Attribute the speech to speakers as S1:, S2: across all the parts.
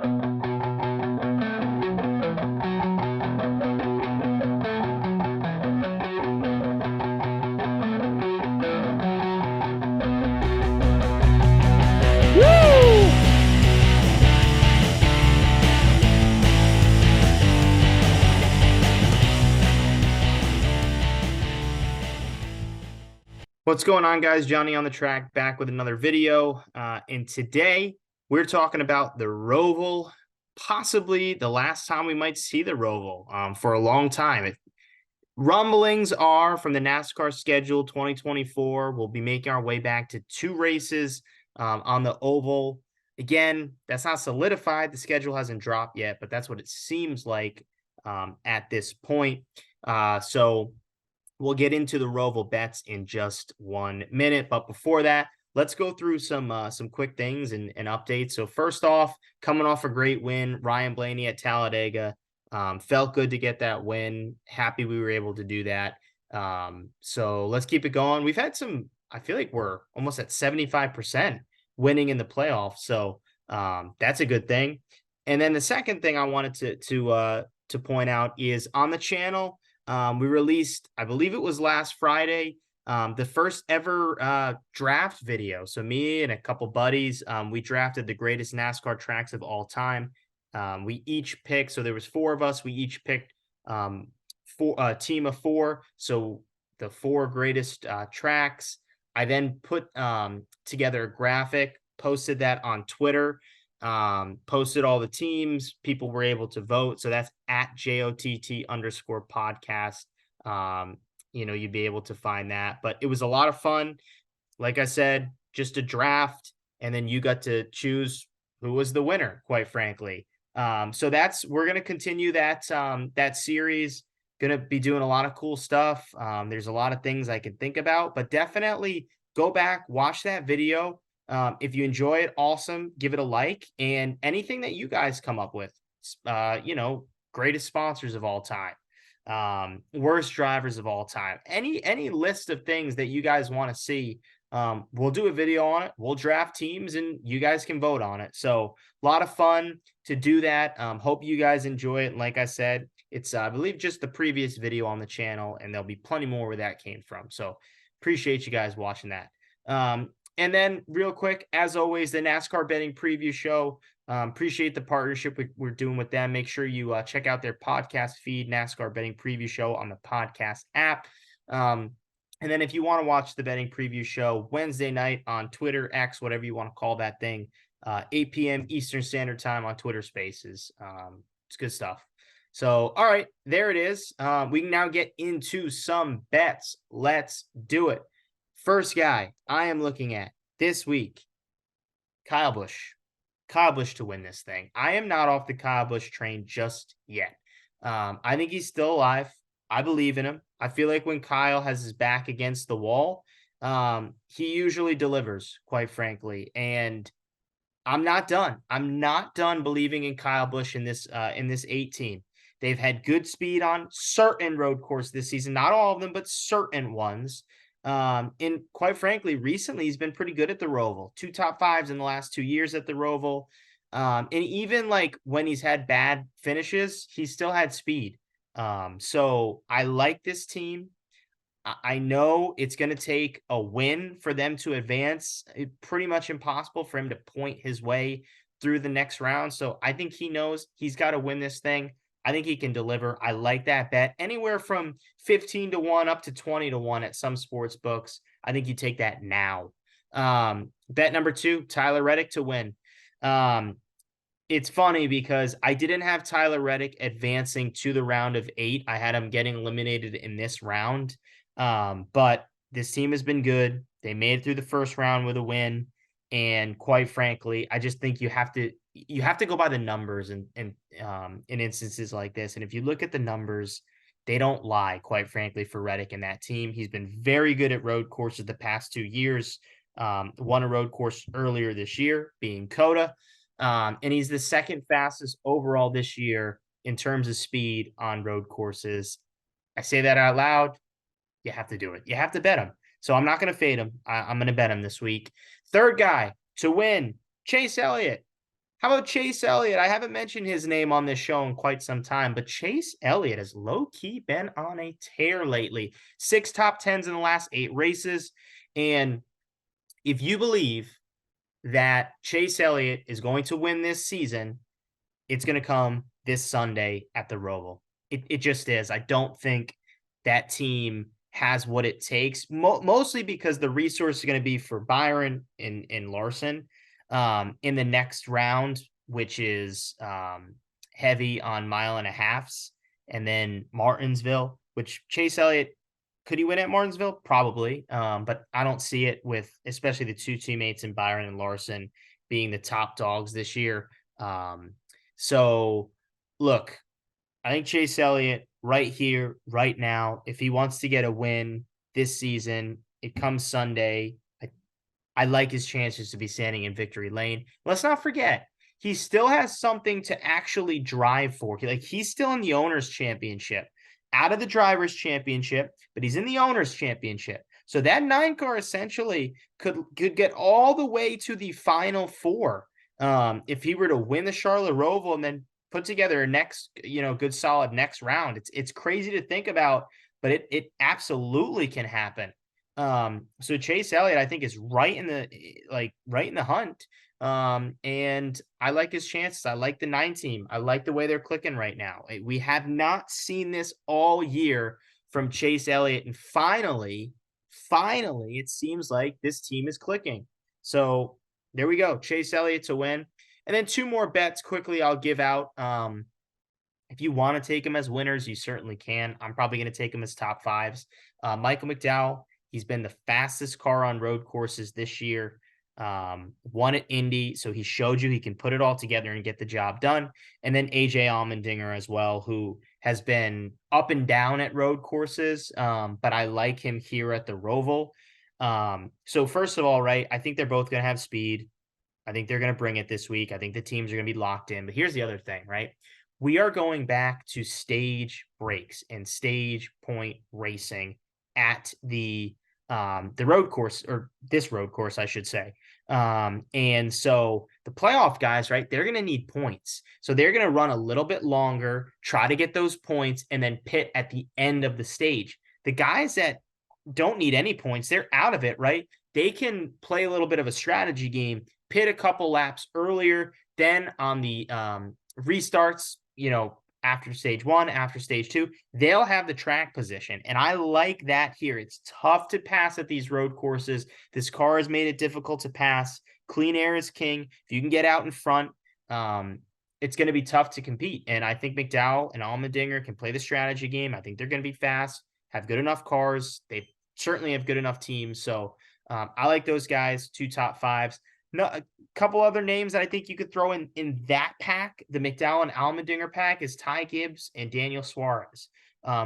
S1: What's going on, guys? Johnny on the track, back with another video. And today we're talking about the Roval, possibly the last time we might see the Roval for a long time. Rumblings are from the NASCAR schedule 2024. We'll be making our way back to 2 races on the oval. Again, that's not solidified. The schedule hasn't dropped yet, but that's what it seems like at this point. So we'll get into the Roval bets in just 1 minute, but before that, let's go through some quick things and updates. So first off, coming off a great win, Ryan Blaney at Talladega. Felt good to get that win. Happy we were able to do that. So let's keep it going. We've had some, I feel like we're almost at 75% winning in the playoffs. So that's a good thing. And then the second thing I wanted to point out is on the channel, we released, I believe it was last Friday, the first ever draft video. So me and a couple buddies, we drafted the greatest NASCAR tracks of all time. We each picked, so there was 4 of us. We each picked a team of 4. So the 4 greatest tracks. I then put together a graphic, posted that on Twitter, posted all the teams. People were able to vote. So that's at JOTT_podcast. You'd be able to find that, but it was a lot of fun. Like I said, just a draft, and then you got to choose who was the winner, quite frankly. So we're going to continue that series. Going to be doing a lot of cool stuff. There's a lot of things I can think about, but definitely go back, watch that video. If you enjoy it, awesome. Give it a like, and anything that you guys come up with, greatest sponsors of all time, worst drivers of all time, any list of things that you guys want to see, we'll do a video on it. We'll draft teams and you guys can vote on it. So a lot of fun to do that. Hope you guys enjoy it. And like I said, it's, I believe, just the previous video on the channel, and there'll be plenty more where that came from. So appreciate you guys watching that. And then real quick, as always, the NASCAR betting preview show. Appreciate the partnership we're doing with them. Make sure you check out their podcast feed, NASCAR betting preview show, on the podcast app. And then if you want to watch the betting preview show Wednesday night on Twitter, X, whatever you want to call that thing, 8 p.m. Eastern Standard Time on Twitter Spaces. It's good stuff. So, all right, there it is. We can now get into some bets. Let's do it. First guy I am looking at this week, Kyle Busch. Kyle Busch to win this thing. I am not off the Kyle Busch train just yet. I think he's still alive. I believe in him. I feel like when Kyle has his back against the wall, he usually delivers, quite frankly. And I'm not done. I'm not done believing in Kyle Busch in this 18. They've had good speed on certain road course this season, not all of them, but certain ones. And quite frankly, recently he's been pretty good at the Roval. 2 top 5s in the last 2 years at the Roval. And even like when he's had bad finishes, he's still had speed. So I like this team. I know it's going to take a win for them to advance. It's pretty much impossible for him to point his way through the next round. So I think he knows he's got to win this thing. I think he can deliver. I like that bet. Anywhere from 15 to 1 up to 20 to 1 at some sports books. I think you take that now. Bet number 2, Tyler Reddick to win. It's funny because I didn't have Tyler Reddick advancing to the round of 8. I had him getting eliminated in this round. But this team has been good. They made it through the first round with a win. And quite frankly, I just think you have to go by the numbers in instances like this. And if you look at the numbers, they don't lie, quite frankly, for Reddick and that team. He's been very good at road courses the past 2 years. Won a road course earlier this year, being Coda. And he's the second fastest overall this year in terms of speed on road courses. I say that out loud. You have to do it. You have to bet him. So I'm not going to fade him. I'm going to bet him this week. Third guy to win, Chase Elliott. How about Chase Elliott? I haven't mentioned his name on this show in quite some time, but Chase Elliott has low-key been on a tear lately. 6 top 10s in the last 8 races. And if you believe that Chase Elliott is going to win this season, it's going to come this Sunday at the Roval. It just is. I don't think that team has what it takes, mostly because the resource is going to be for Byron and Larson in the next round, which is heavy on mile and a halfs, and then Martinsville, which Chase Elliott, could he win at Martinsville? Probably. But I don't see it with especially the two teammates in Byron and Larson being the top dogs this year. So look, I think Chase Elliott right here, right now, if he wants to get a win this season, it comes Sunday. I like his chances to be standing in victory lane. Let's not forget, he still has something to actually drive for. He's still in the owner's championship, out of the driver's championship, but he's in the owner's championship. So that 9 car essentially could get all the way to the final 4 if he were to win the Charlotte Roval and then put together a next, good solid next round. It's crazy to think about, but it absolutely can happen. So Chase Elliott, I think, is right in the hunt. And I like his chances. I like the 9 team. I like the way they're clicking right now. We have not seen this all year from Chase Elliott. And finally, it seems like this team is clicking. So there we go. Chase Elliott to win. And then 2 more bets quickly I'll give out. If you want to take them as winners, you certainly can. I'm probably going to take them as top 5s. Michael McDowell, he's been the fastest car on road courses this year. Won at Indy, so he showed you he can put it all together and get the job done. And then AJ Allmendinger as well, who has been up and down at road courses, but I like him here at the Roval. So first of all, right, I think they're both going to have speed. I think they're going to bring it this week. I think the teams are going to be locked in. But here's the other thing, right? We are going back to stage breaks and stage point racing at the road course, or this road course, I should say. And so the playoff guys, right, they're going to need points. So they're going to run a little bit longer, try to get those points, and then pit at the end of the stage. The guys that don't need any points, they're out of it, right? They can play a little bit of a strategy game, pit a couple laps earlier, then on the restarts, after stage 1, after stage 2, they'll have the track position. And I like that here. It's tough to pass at these road courses. This car has made it difficult to pass. Clean air is king. If you can get out in front, it's going to be tough to compete. And I think McDowell and Allmendinger can play the strategy game. I think they're going to be fast, have good enough cars. They certainly have good enough teams. So I like those guys, 2 top 5s. No, a couple other names that I think you could throw in that pack, the McDowell and Allmendinger pack, is Ty Gibbs and Daniel Suarez.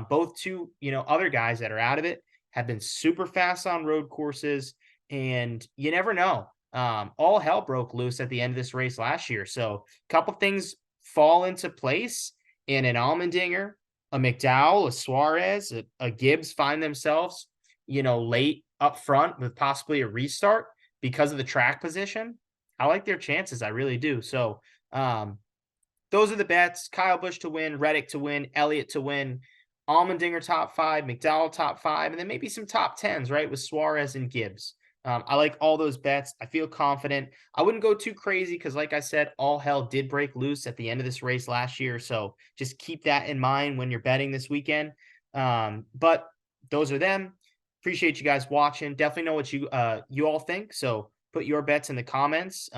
S1: Both 2, other guys that are out of it, have been super fast on road courses, and you never know. All hell broke loose at the end of this race last year. So a couple things fall into place, and an Allmendinger, a McDowell, a Suarez, a Gibbs find themselves, late up front with possibly a restart because of the track position. I like their chances. I really do. So those are the bets. Kyle Busch to win, Reddick to win, Elliott to win, Allmendinger top 5, McDowell top 5, and then maybe some top 10s, right, with Suarez and Gibbs. I like all those bets. I feel confident. I wouldn't go too crazy because, like I said, all hell did break loose at the end of this race last year. So just keep that in mind when you're betting this weekend. But those are them. Appreciate you guys watching. Definitely know what you all think. So put your bets in the comments.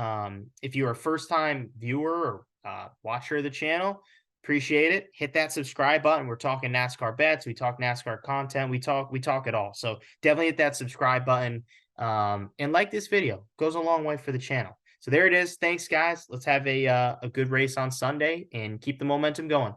S1: If you're a first-time viewer or watcher of the channel, appreciate it. Hit that subscribe button. We're talking NASCAR bets. We talk NASCAR content. We talk it all. So definitely hit that subscribe button and like this video. Goes a long way for the channel. So there it is. Thanks, guys. Let's have a good race on Sunday and keep the momentum going.